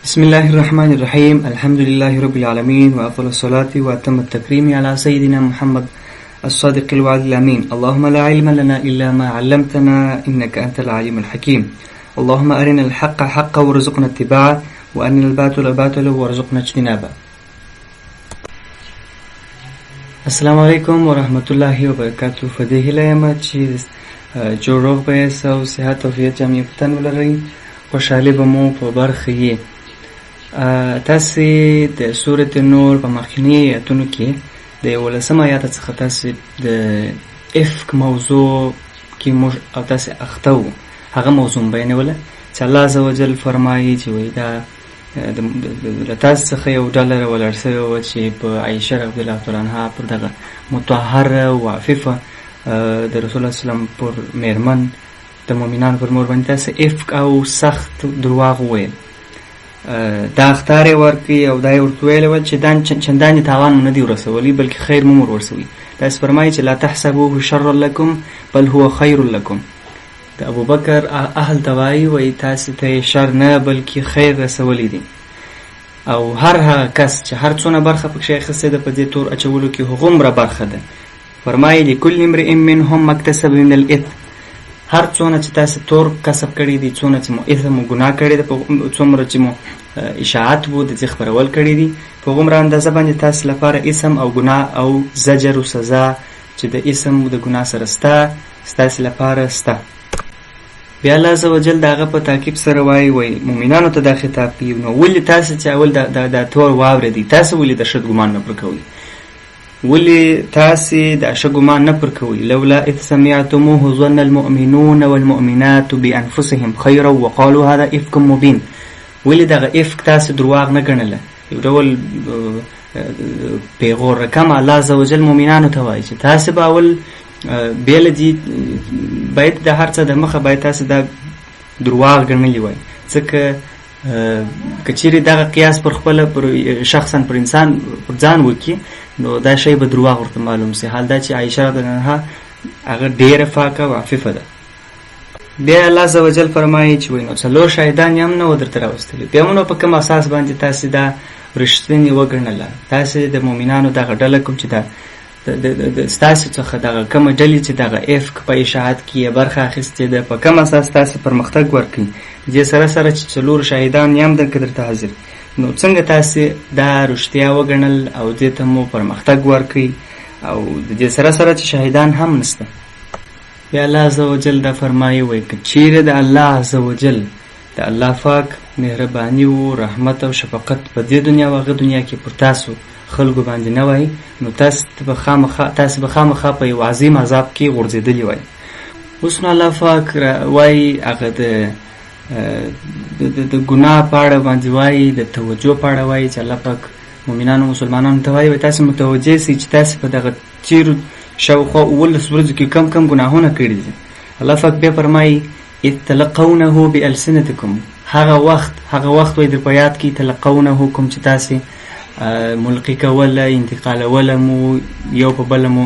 بسم الله الرحمن الرحيم. الحمد لله رب العالمين، وأفضل الصلاة وأتم التكريم على سيدنا محمد الصادق الوعد الأمين. اللهم لا علم لنا إلا ما علمتنا إنك أنت العليم الحكيم. اللهم أرنا الحق حقا وارزقنا اتباعه، وأرنا الباطل باطلا وارزقنا اجتنابه. السلام علیکم ورحمت الله وبرکاته. فدې هیله یم چې جوړ روغ به یاست او صحت او عافیت جامع وطن ولرئ. خوشحالي به مو په برخه یې. تاسې د سورة نور په مخکیني آیتونو کې د 11 آیات څخه تاسې د افک موضوع کې موږ او تاسې اخته وو. هغه موضوع بیانوله چې الله عز وجل فرمایي چې وایي دا له تاسو څخه یو ډله راولاړ سوې وه چې په عایشه رضی الله تعالی عنها پر دغه مطهره او عفیفه د رسول الله وسلم پر میرمن د مؤمنانو پر مور باندې تاسې افک او سخت درواغ وویل. دا اخطار یې ورکړي او دا یې ورته ویلي ول چې چندانې تاوان مو نه دي ورسولی بلکې خیر مو ورسوي. داسې فرمایي چې لا تحسبوه شرا لکم بل هو خیر لکم. د ابوبکر اهل ته وایي تاسې ته یې شر نه بلکې خیر رسولی دي. او هر هغه کس چې هر څونه برخه پکښې اخیستې ده په دې تور اچولو کې هغومره برخه ده. فرمایي لکل امرئ منهم ما اکتسب من الاثم. هر څونه چې تاسې تور کسب کړي دي، څونه چې مو اثم و ګناه کړي ده، څومره چې مو اشاعت و د ځې خپرول کړي دي، په هغومره اندازه باندې تاسې لپاره اسم او ګناه او زجر و سزا چې د اسم و د ګناه سره سته ستاسې لپاره سته. بیا الله عز وجل د هغه په تعقیب سره وایي مؤمنانو ته دا خطاب کوي، نو ولې تاسې چې اول دا تور واورېدئ، تاسې ولې د ښه ګمان نه پر کوئ؟ ولې تاسې د ښه ګمان نه پر کوئ؟ لولا اذ سمعتموه ظن المؤمنون والمؤمنات بانفسهم خیرا وقالوا هذا افک مبین. ولې دغه افک تاسې درواغ نه ګڼله؟ یو ډول پیغور رقم الله عز وجل مؤمنانو ته وایي چې تاسې به اول بیله دي باید د هر څه د مخه باید تاسې دا درواغ ګڼلی وای. ځکه که چیرې دغه قیاس پر خپله پر شخصا پر انسان پر ځان وکړي نو دا شی به درواغ ورته معلوم سي. حال دا چې عایشه رضی الله عنها هغه ډېره پاکه او عفیفه ده. بیا الله عز وجل فرمایي چې نو 4 شاهدان یې هم نه و درته راوستلي، بیا نو په کوم اساس باندې تاسې دا رښتینې وګڼله؟ تاسې د مؤمنانو دغه ډله کوم چې دا ستاسې څخه دغه کومه ډلې چې دغه افک په اشاعت کې یې برخه اخیستې ده، په کوم اساس تاسې پرمختګ ورکوي؟ دې سره سره چې 4 شاهدان یې هم درته حاضر، نو څنګه تاسې دا رښتیا وګڼل او دې ته مو پرمختګ ورکوي او د دې سره سره چې شاهدان هم نشته؟ بیا الله عز وجل دا فرمایي که چیرې د الله عز وجل د الله پاک مهرباني و رحمت او شفقت په دې دنیا او هغه دنیا کې پر تاسو خلکو باندې نه وای، نو تاسې به خامخا په یو عظیم عذاب کې غورځېدلي وای. اوس نو الله پاک وایي هغه د ګناه په اړه باندې وایي، د توجه په اړه وایي چې الله پاک مؤمنانو مسلمانانو ته وایي تاسې متوجه سئ چې تاسې په دغه تېرو شاوخوا 11 ورځو کې کم ګناهونه کړي دي. الله پاک بیا فرمایي اذ تلقونه بألسنتکم. هغه وخت وایي در په یاد کې تلقونه کوم چې تاسې ملقي کوله، انتقالوله مو یو په بله مو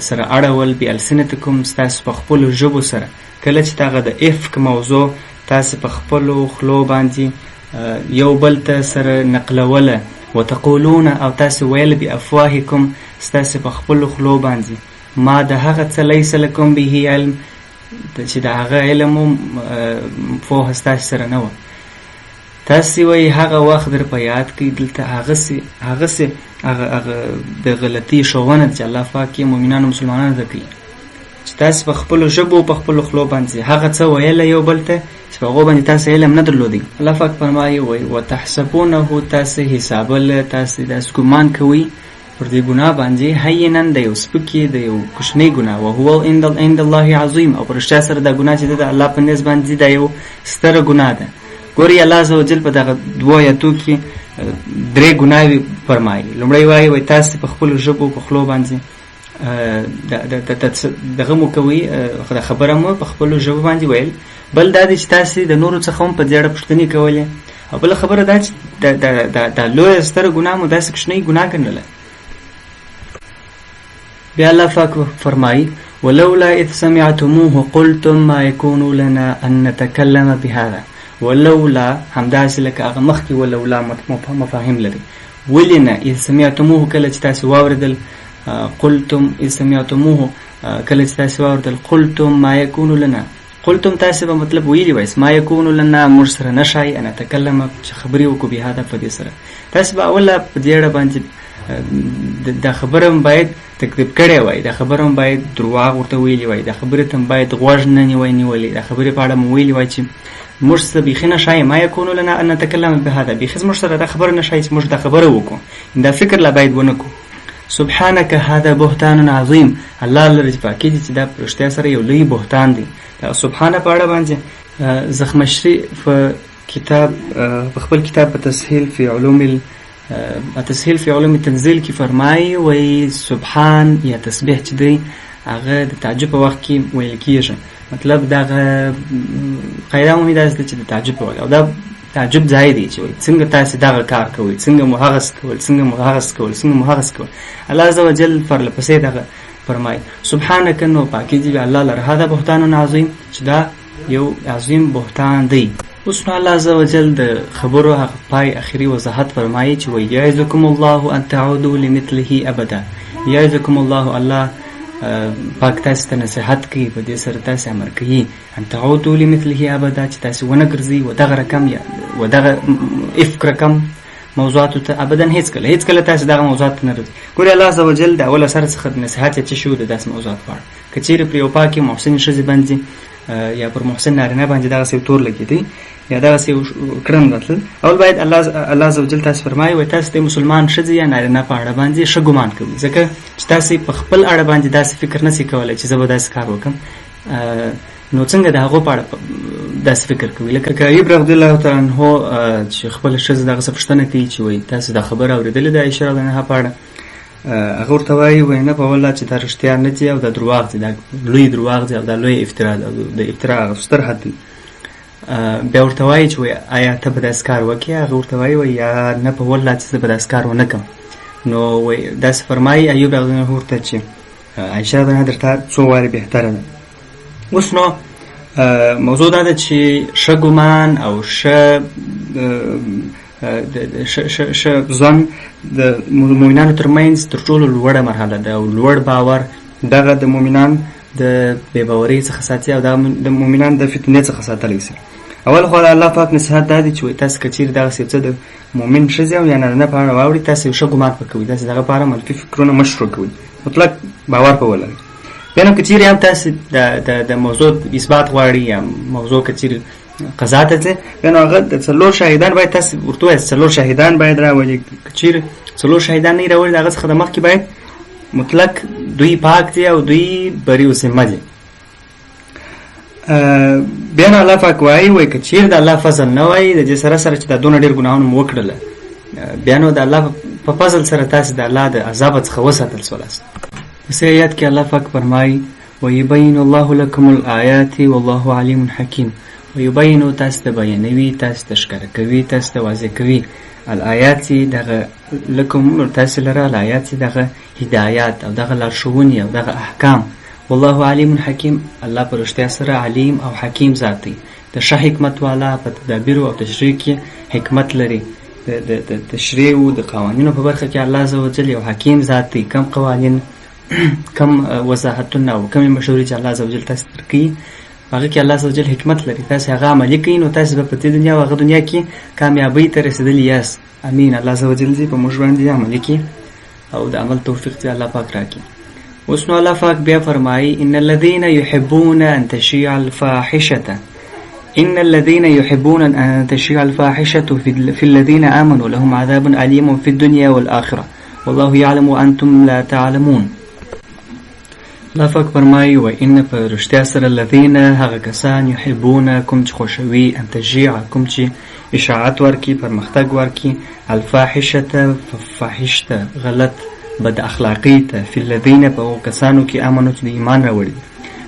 سره اړول، بألسنتکم ستاسې په خپلو ژبو سره. کله چې هغه د افک موضوع تاسې په خپلو خلو باندې یو بل ته سره نقلوله، وتقولون او تاسې ویل بافواهکم ستاسې په خپلو خلو باندې ما د هغه څه لیس لکم به علم چې د هغه علم و پوهه ستاسې سره نه وه. تاسې وایي هغه وخت در په یاد کوي دلته هغه د غلطي ښوونه چې الله پاک یې مؤمنانو مسلمانانو ته کوي چې تاسې په خپلو ژبو په خپلو خلو باندې هغه څه ویله یو بل ته چې په هغو باندې تاسې علم نه درلودی. الله پاک فرمایي وتحسبونه تاسې حسابله، تاسې داسې ګمان کوئ پر دې ګناه باندې هینا د یو سپکې د یو کوچنۍ ګناه، وهو عند الله عظیم. او په رښتیا سره دا ګناه چې ده د الله په نزد باندې دا یو ستره ګناه ده. ګوري الله عز وجل په دغه 2 آیاتو کې 3 ګناوې فرمایي. لومړی وایي تاسې په خپلو ژبو په خلو باندې دغه مو کوي، خبره مو په خپلو ژبو باندې ویل. بل دا دی چې تاسې د نورو څخه هم په دې اړه پوښتنې کولې. او بله خبره دا چې دا لویه ستره ګناه مو داسې کوچنۍ ګناه ګڼله. بیا الله پاک فرمایي ولولا اذ سمعتموه قلتم ما يكون لنا ان نتكلم بهذا ولولا همداسې لکه هغه مخکې ولولا مفاهیم لري. ولې نه؟ اذ سمعتموه کله چې تاسې واورېدل، قلتم اذ سمعتموه کله چې تاسې واورېدل، قلتم ما یکون لنا، قلتم تاسې به مطلب ویلي وایست ما یکون لنا موږ سره نه شای ان نتکلم چې خبرې وکړو بهذا په دې سره. تاسې به اوله په دې اړه باندې دا خبره هم باید تکذیب کړی وای، دا خبره هم باید درواغ ورته ویلي وای، دا خبرې ته هم باید غوږ نه نیولی، دا خبرې په اړه مو ویلي وای چې موږ سره بیخي نه شای ما یکون لنا ان نتکلم بهذا، بیخي موږ سره دا خبره نه شای چې موږ دا خبره وکړو، دا فکر لا باید ونه کړو. سبحانك هذا بهتان عظیم، الله لري چې پاکي دي چې دا په رښتیا سره یو لوی بهتان دی. دا سبحانه په اړه باندې زخمشري په کتاب په خپل کتاب په تسهیل فی علوم تنزیل کې فرمایي وایي سبحان یا تسبیح چې دی هغه د تعجب په وخت کې ویل کېږي. مطلب دغه قاعده مو داسې ده چې د تعجب په وخت او دا تعجب ځای دی چې وایي څنګه تاسې دغه کار کوئ، څنګه مو هغس کول، څنګه مو هغس کول، څنګه مو هغس کول. الله عز وجل پرلپسې دغه فرمایي سبحانك نو پاکي دي الله لره هذا بهتان عظیم چې دا یو عظیم بهتان دی. اوس نو الله عز وجل د خبرو هغه پای اخري وضاحت فرمایي چې وایي یعظکم الله ان تعودوا لمثله ابدا. یعظکم الله، الله پاک تاسو ته نصیحت کوي، په دې سره تاسو امر کوي ان تعودوا لمثله ابدا چې تاسو ونه ګرځئ و دغه رقم یا و دغه افک رقم موضوعاتو ته ابدا هیڅ کله تاسو دغه موضوعات نه راځي. ګورې الله عز وجل د اوله سره څخه نصیحت چې شو د داسې موضوعات په اړه، که چیرې پر یو پاکې محسن ښځې باندې یا پر محسن نارینه باندې دغسې تور لګېدی یا دغسې کړن راتلل، اول باید الله عز وجل تاسو فرمایي وایي تاسو د مسلمان ښځې یا نارینه په اړه باندې ښه ګمان کوئ، ځکه چې تاسې په خپل اړه باندې داسې فکر نسئ کولی چې زه به داسې کار وکړم، نو څنګه د هغو په اړه داسې فکر کوي. لکه ایوب رضی الله تعالی عنه چې خپله ښځه دغسې پوښتنه کوي چې وایي تاسو دا خبره اورېدلې ده عایشه رضی الله عنها په اړه، هغه ورته وایي وایي نه په والله چې دا رښتیا نه دي او دا درواغ دي، دا لوی درواغ دي او دا لوی افترا ده، د افترا هغه ستر حد دی. بیا ورته وایي چې وایي آیا ته به داسې کار وکړې؟ هغه ورته وایي وایي یا نه په والله چې زه به داسې کار ونه کړم. نو وایي داسې فرمایي ایوب رضی الله عنه ورته چې عایشه رضی الله عنها درته څو وارې بهتره ده. اوس نو موضوع دا ده چې ښه ګمان او ښه ځان د مؤمنانو ترمنځ تر ټولو لوړه مرحله ده او لوړ باور دغه د مؤمنان د بېباورۍ څخه ساتي او د مؤمنان د فتنې څخه ساتلی شي. اول خو الله پاک نصیحت دا دی چې وایي تاسو که چیرې دغسې یو څه د مؤمن ښځې او یا نارینه په اړه واورئ تاسو یو ښه ګمان په کوئ، داسې دغه په اړه منفي فکرونه مه شروع کوئ، مطلق باور په ولرئ. بیا نو که چیرې هم تاسې د موضوع اثبات غواړئ یا موضوع که چیرې قضا ته ځئ، بیا نو هغه د 4 شاهدان باید تاسې ورته ووایاست 4 شاهدان باید راولئ. که چیرې 4 شاهدان نه یې راولئ د هغه څخه د مخکې باید مطلق دوی پاک دي او دوی بری و ذمه دي. بیا نو الله پاک وایي که چیرې د الله فضل نه وایي د دې سره سره چې دا دونه ډېر ګناهونه مو وکړله، بیا نو د الله په فضل سره تاسې د الله د عذاب څخه وساتل سولاست. پس آیات کې الله پاک فرمایي ویبین الله لکم الآیات والله علیم حکیم. ویبینو تاسو ته بیانوي، تاسو ته ښکاره کوي، تاسو ته واضح کوي الآیات دغه لکم تاسو لره الآیات دغه هدایات او دغه لارښوونې او دغه احکام. والله علیم حکیم، الله په رښتیا سره علیم او حکیم ذات دی، د ښه حکمت والا په تدابیرو او تشریع کې حکمت لري. د تشریع او د قوانینو په برخه کې الله عز وجل یو حکیم ذات دی. کم قوانین، کم وضاحتونه او کم مشورې چې الله عز وجل تاسو ته درکوي په هغه کې الله عز وجل حکمت لري. تاسې هغه عملي کوئ نو تاسې به په دې دنیا او هغه دنیا کې کامیابۍ ته رسېدلي یاست. امین. الله عز وجل دې په موږ باندې عملي کړي او د عمل توفیق دې الله پاک راکړي. اوس نو الله پاک بیا فرمایي ان الذين يحبون ان تشيع الفاحشه ان تشيع الفاحشه في الذين آمنوا لهم عذاب أليم في الدنيا والآخرة والله يعلم وأنتم لا تعلمون. الله پاک فرمایي و ان په رښتیا سره الذين هغه کسان يحبون کوم چې خوښوي ان تشيع کوم چې اشاعت ورکي پرمختګ ورکي الفاحشه فاحشه غلط بد اخلاقی ته فی الذین په کسانو کې امنو چې د ایمان راوړي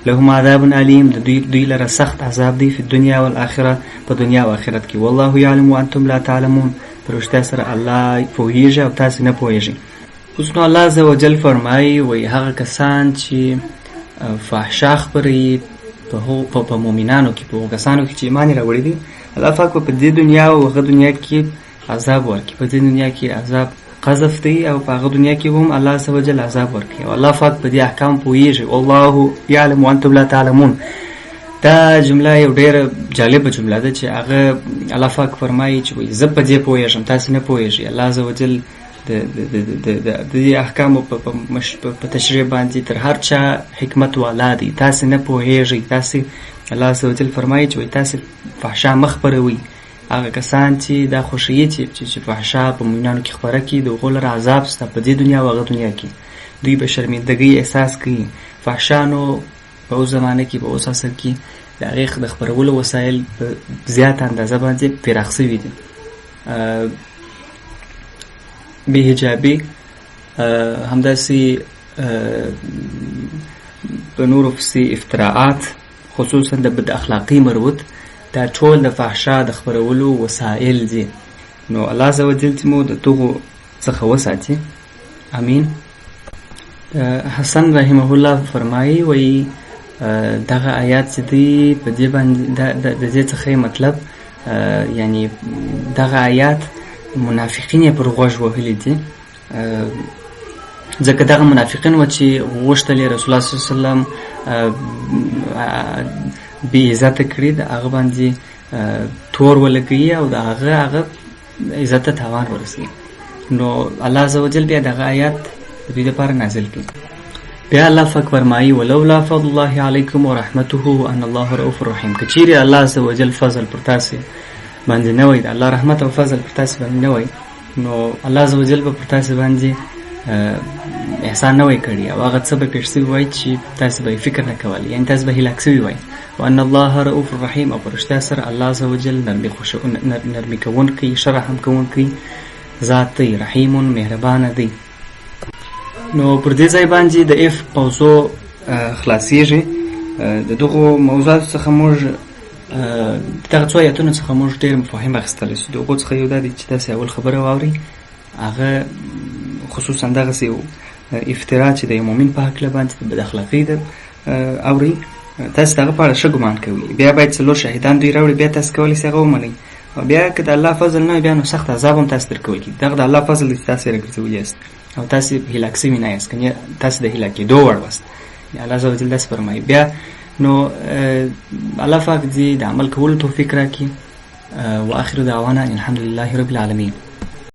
لهم عذاب علیم د دوی لره سخت عذاب دی په دنیا او آخرت په دنیا او آخرت کې والله یعلم وانتم لا تعلمون. پر رښتیا سره الله پوهیږي او تاسو نه پوهیږئ. اوس نو الله عز وجل فرمایي وایي هغه کسان چې فحشا خپروي په مؤمنانو کې په کسانو کې چې ایمان راوړي دي الله پاک په دې دنیا او هغه دنیا کې عذاب ورکړي. په دې دنیا کې عذاب قذف دی او په هغه دنیا کې هم الله عز وجل عذاب ورکړي. او الله پاک په دې احکام پوهیږي. والله یعلم وانتم لا تعلمون. دا جمله یو ډېره جالبه جمله ده چې هغه الله پاک فرمایي چې زه په دې پوهیږم تاسې نه پوهیږئ. الله عز وجل د دې احکامو په تشریح باندې تر هر چا حکمت والا دی. تاسې نه پوهیږئ. تاسې الله عز وجل فرمایي چې تاسې فحشا مه خپروئ. هغه کسان چې دا خوښوي چې فحشا په مؤمنانو کې خپره کړي د هغو لره عذاب شته په دې دنیا او هغه دنیا کې. دوی به شرمندګۍ احساس کوي. فحشا نو په اوس زمانه کې په اوس عصر کې د هغې د خپرولو وسایل په زیاته اندازه باندې پراخ شوي دي. بې حجابي همداسې په نورو پسې افتراعات خصوصا د بد اخلاقي مربوط دا ټول د فحشا د خپرولو وسایل دي. نو الله عز وجل چې مو د دغو څخه وساتي. امین. حسن رحمه الله فرمایي وایي دغه آیات چې دی په دې باندې د دې څخه مطلب یعنی دغه آیات منافقین یې پر غوږ وهلي دي ځکه دغه منافقین و چې غوښتل یې رسول الله صلی الله علیه وسلم بې عزته کړي د هغه باندې تور ولګوي او د هغه عزت ته تاوان ورسوي. نو الله عز وجل بیا دغه آیات د دوی دپاره نازل کړي. بیا الله پاک فرمایي ولولا فضل الله علیکم ورحمته ان الله رؤوف رحیم. که چیرې الله عز وجل فضل پر تاسې باندې نه وای د الله رحمت او فضل پر تاسې باندې نه وای نو الله عز وجل به پر تاسې باندې احسان نه وای کړی او هغه څه به پېښ شوي وای چې تاسې به یې فکر نه کولی یعنې تاسې به هلاک شوي وای. وان الله رؤوف رحیم او په رښتیا سره الله عز وجل نرمي کوونکی ښه رحم کوونکی ذات دی. رحیم مهربانه دی. نو پر دې ځای باندې د اف موضوع خلاصیږي. د دغو موضوعاتو څخه موږ دغه څو آیاتونو څخه موږ ډېر مفاهیم اخیستلی شو. د هغو څخه یو دا دی چې تاسې اول خبره واورئ هغه خصوصا دغسې یو افترا چې د یو مؤمن په هکله باندې د بد اخلاقۍ ده اورئ تاسې د هغه په اړه ښه ګمان کوئ. بیا باید څلور شاهدان دوی راوړي بیا تاسې کولی شئ هغه ومنئ. او بیا که د الله فضل نه وي بیا نو سخت عذاب هم تاسې در کولی کېږي. دغه د الله فضل دی چې تاسې یې راګرځولي یاست او تاسې هلاک شوي نه یاست که تاسې د هلاکېدو وړ واست. الله عز وجل داسې فرمایي. بیا نو الله پاک دې د عمل کولو توفیق راکړي. واخر دعوانا ان الحمد لله رب العالمین.